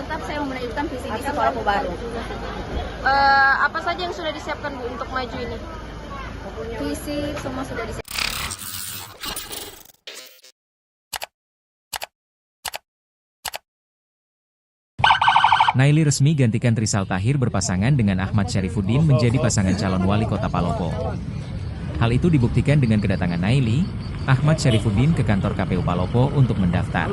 tetap saya melanjutkan visi misi Palopo baru. Apa saja yang sudah disiapkan Bu untuk maju ini? Visi semua sudah disiapkan. Naily resmi gantikan Trisal Tahir berpasangan dengan Ahmad Syarifuddin menjadi pasangan calon wali kota Palopo. Hal itu dibuktikan dengan kedatangan Naily, Ahmad Syarifuddin ke kantor KPU Palopo untuk mendaftar.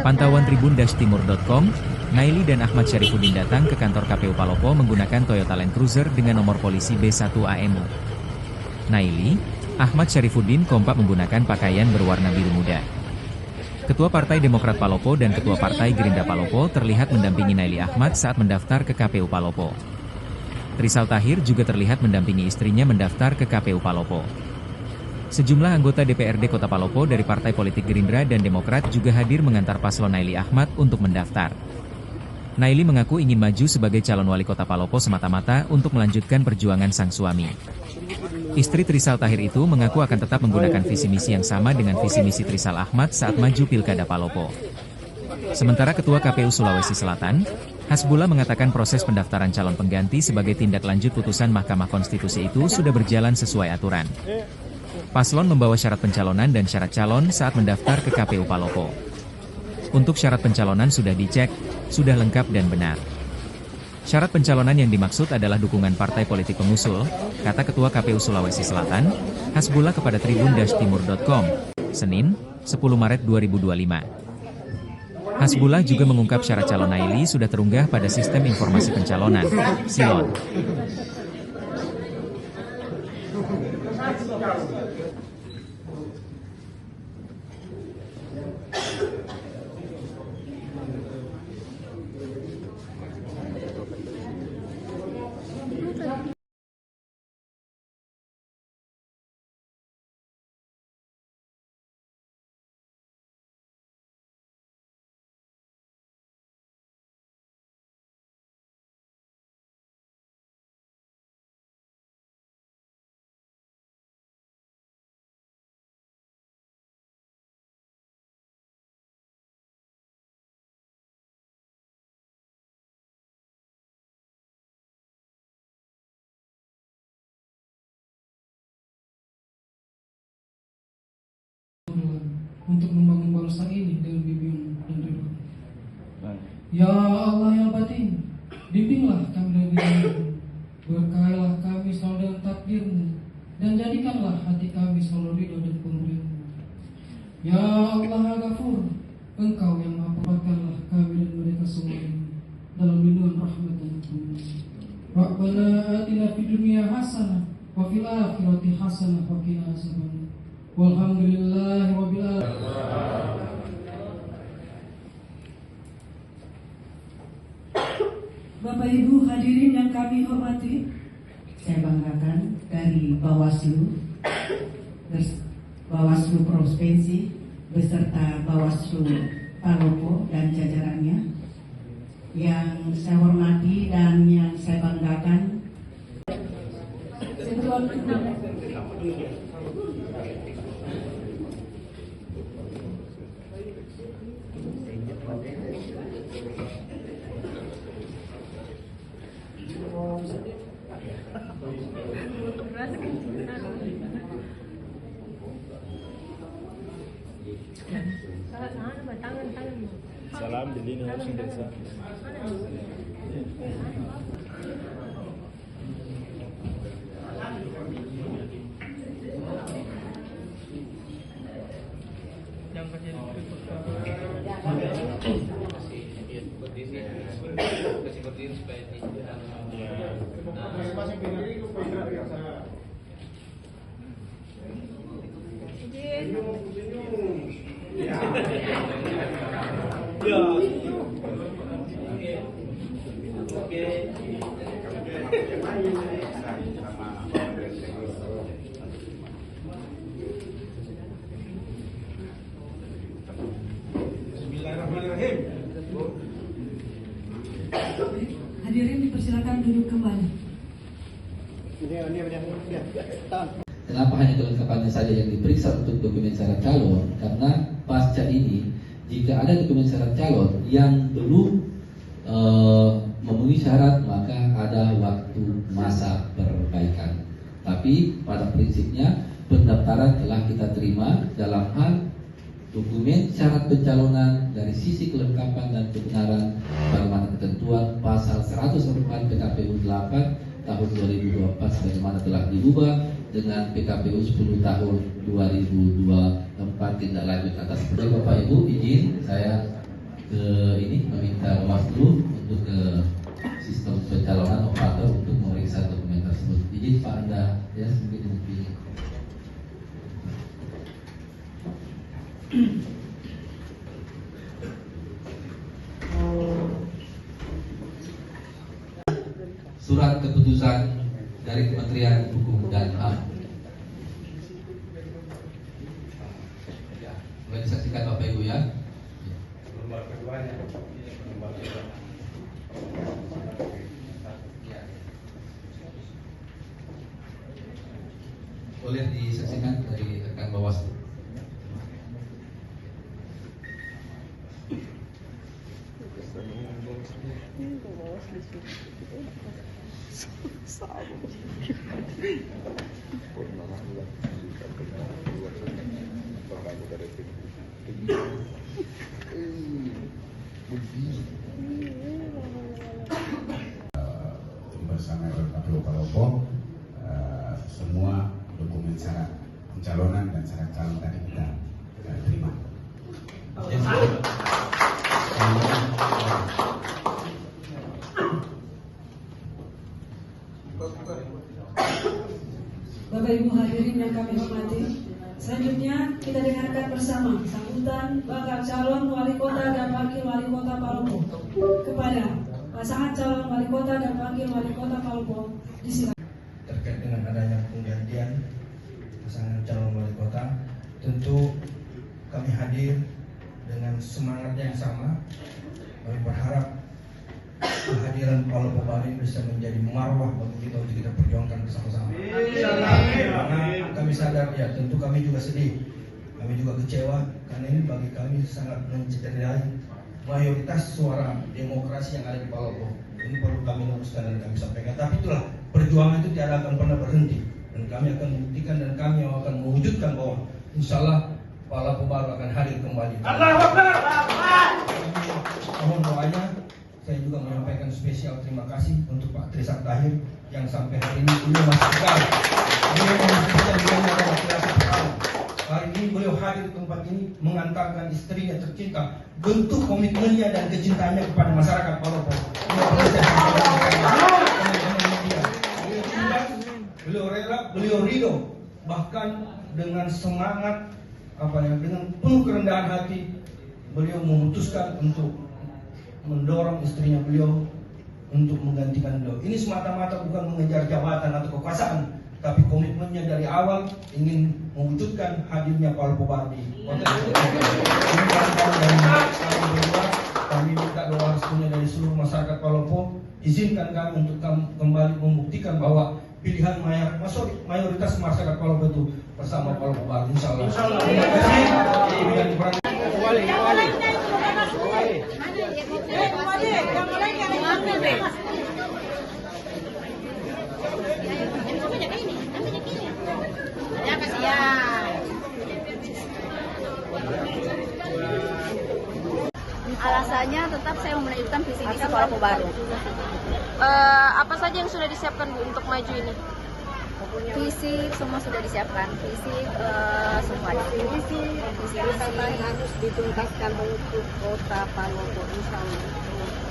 Pantauan tribun-timur.com, Naily dan Ahmad Syarifuddin datang ke kantor KPU Palopo menggunakan Toyota Land Cruiser dengan nomor polisi B1 AMU. Naily, Ahmad Syarifuddin kompak menggunakan pakaian berwarna biru muda. Ketua Partai Demokrat Palopo dan Ketua Partai Gerindra Palopo terlihat mendampingi Naily Ahmad saat mendaftar ke KPU Palopo. Trisal Tahir juga terlihat mendampingi istrinya mendaftar ke KPU Palopo. Sejumlah anggota DPRD Kota Palopo dari Partai Politik Gerindra dan Demokrat juga hadir mengantar paslon Naily Ahmad untuk mendaftar. Naily mengaku ingin maju sebagai calon wali kota Palopo semata-mata untuk melanjutkan perjuangan sang suami. Istri Trisal Tahir itu mengaku akan tetap menggunakan visi misi yang sama dengan visi misi Trisal Ahmad saat maju Pilkada Palopo. Sementara Ketua KPU Sulawesi Selatan, Hasbullah mengatakan proses pendaftaran calon pengganti sebagai tindak lanjut putusan Mahkamah Konstitusi itu sudah berjalan sesuai aturan. Paslon membawa syarat pencalonan dan syarat calon saat mendaftar ke KPU Palopo. Untuk syarat pencalonan sudah dicek, sudah lengkap dan benar. Syarat pencalonan yang dimaksud adalah dukungan partai politik pengusul, kata Ketua KPU Sulawesi Selatan, Hasbullah kepada tribun-timur.com, Senin, 10 Maret 2025. Hasbullah juga mengungkap syarat calon Naily sudah terunggah pada Sistem Informasi Pencalonan, SILON. Untuk membangun bangsa ini dengan bimbingan dan ridho. Ya Allah yang batin, bimbinglah kami dengan bimbingan, berkahilah kami selalu dengan takdir-Mu, dan jadikanlah hati kami selalu ridho dan pemberian-Mu. Ya Allah yang Ghafur, Engkau yang maafkanlah kami dan mereka semua ini dalam lindungan rahmat dan rahmat. Rabbana atina fid dunya hasanah wa fil akhirati hasanah wa qina azabannar. Walhamdulillahirabbil alamin. Bapak Ibu hadirin yang kami hormati, saya banggakan dari Bawaslu Provinsi beserta Bawaslu Palopo dan jajarannya. Yang saya hormati dan yang saya banggakan, Salam jadi harus desa. Bismillahirrahmanirrahim. hadirin dipersilakan duduk kembali. Kenapa hanya kelengkapannya saja yang diperiksa untuk dokumen syarat calon? Karena pasca ini, jika ada dokumen syarat calon yang belum memenuhi syarat, maka ada waktu masa perbaikan. Tapi pada prinsipnya pendaftaran telah kita terima dalam hal dokumen syarat pencalonan dari sisi kelengkapan dan kebenaran bagaimana ketentuan pasal 104 PKPU 8 tahun 2024 sebagaimana telah diubah dengan PKPU 10 tahun 2024 tindak lanjut atas. Jadi Bapak Ibu izin saya meminta Bawaslu untuk ke sistem pencalonan operator untuk memeriksa dokumen tersebut. Izin Pak Anda ya sedikit dipilih. Surat keputusan dari Kementerian Hukum dan HAM. Boleh disaksikan Bapak Ibu ya. Lembar keduanya. Boleh disaksikan dari rekan Bawaslu. Bersama KPU Palopo, semua dokumen syarat pencalonan dan syarat calon tadi kita terima. Bapak Ibu hadirin yang kami hormati, selanjutnya kita dengarkan bersama sambutan bakal calon wali kota dan wakil wali kota Palopo kepada pasangan calon wali kota dan wakil wali kota Palopo. Disilakan. Terkait dengan adanya penggantian pasangan calon wali kota, tentu kami hadir dengan semangat yang sama. Kami berharap kehadiran Palopo Bali bisa menjadi marwah bagi kita untuk kita perjuangkan bersama-sama. Karena kami sadar ya, tentu kami juga sedih, kami juga kecewa karena ini bagi kami sangat mencederai mayoritas suara demokrasi yang ada di Palopo. Ini perlu kami luruskan dan kami sampaikan. Tapi itulah perjuangan itu tidak akan pernah berhenti dan kami akan membuktikan dan kami akan mewujudkan bahwa insya Allah Palopo baru akan hadir kembali. Mohon doanya. Saya juga menyampaikan spesial terima kasih untuk Pak Trisakti Tahir yang sampai hari ini beliau masih tegar. Beliau memastikan beliau adalah laki-laki pertama. Hari ini beliau hadir di tempat ini mengantarkan istrinya tercinta, bentuk komitmennya dan kecintanya kepada masyarakat Palopo. Beliau rela, beliau ridho, bahkan dengan semangat dengan penuh kerendahan hati beliau memutuskan untuk mendorong istrinya beliau untuk menggantikan beliau. Ini semata-mata bukan mengejar jabatan atau kekuasaan, tapi komitmennya dari awal ingin mewujudkan hadirnya Palopo Bali. Kami minta doa restunya dari seluruh masyarakat Palopo. Izinkan kami untuk kembali membuktikan bahwa pilihan mayoritas masyarakat Palopo itu bersama Palopo Bali. Insya Allah. Terima kasih. Alasannya tetap saya mau melanjutkan visi misi Palopo baru. Apa saja yang sudah disiapkan Bu untuk maju ini? Visi semua sudah disiapkan. Visi semua. Visi harus dituntaskan untuk kota Palopo, insya Allah.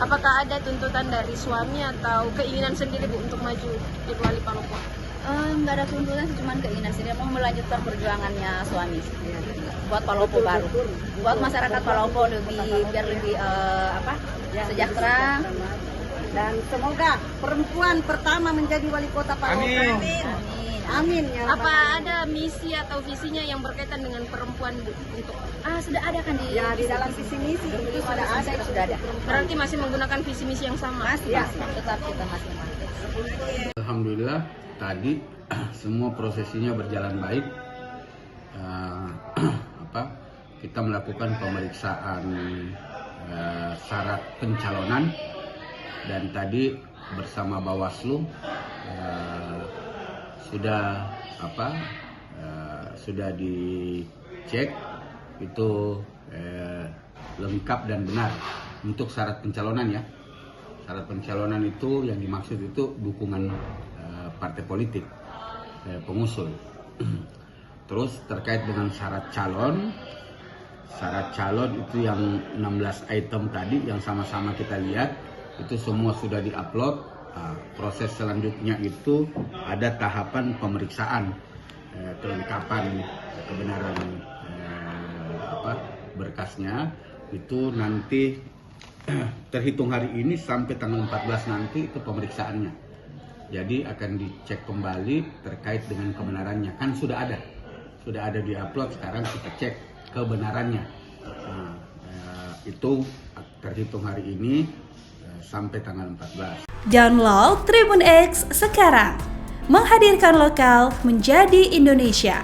Apakah ada tuntutan dari suami atau keinginan sendiri Bu untuk maju jadi wali Palopo? Nggak ada tuntutan, cuma keinginan sendiri mau melanjutkan perjuangannya suami buat Palopo baru, buat masyarakat Palopo biar lebih sejahtera. Dan semoga perempuan pertama menjadi wali kota Palopo. Amin. Amin ya. Apa ada misi atau visinya yang berkaitan dengan perempuan Bu untuk? Sudah ada kan di dalam visi misi itu sudah ada. Sudah ada. Berarti masih menggunakan visi misi yang sama? Masih. Tetap kita masih memakai. Alhamdulillah tadi semua prosesinya berjalan baik. Kita melakukan pemeriksaan syarat pencalonan dan tadi bersama Bawaslu sudah dicek itu lengkap dan benar untuk syarat pencalonan ya. Syarat pencalonan itu yang dimaksud itu dukungan partai politik pengusul. Terus terkait dengan syarat calon itu yang 16 item tadi yang sama-sama kita lihat itu semua sudah diupload. Proses selanjutnya itu ada tahapan pemeriksaan kelengkapan kebenaran berkasnya itu nanti terhitung hari ini sampai tanggal 14 nanti itu pemeriksaannya. Jadi akan dicek kembali terkait dengan kebenarannya. Kan sudah ada di-upload, sekarang kita cek kebenarannya. Itu terhitung hari ini sampai tanggal 14. Download Tribun X sekarang. Menghadirkan lokal menjadi Indonesia.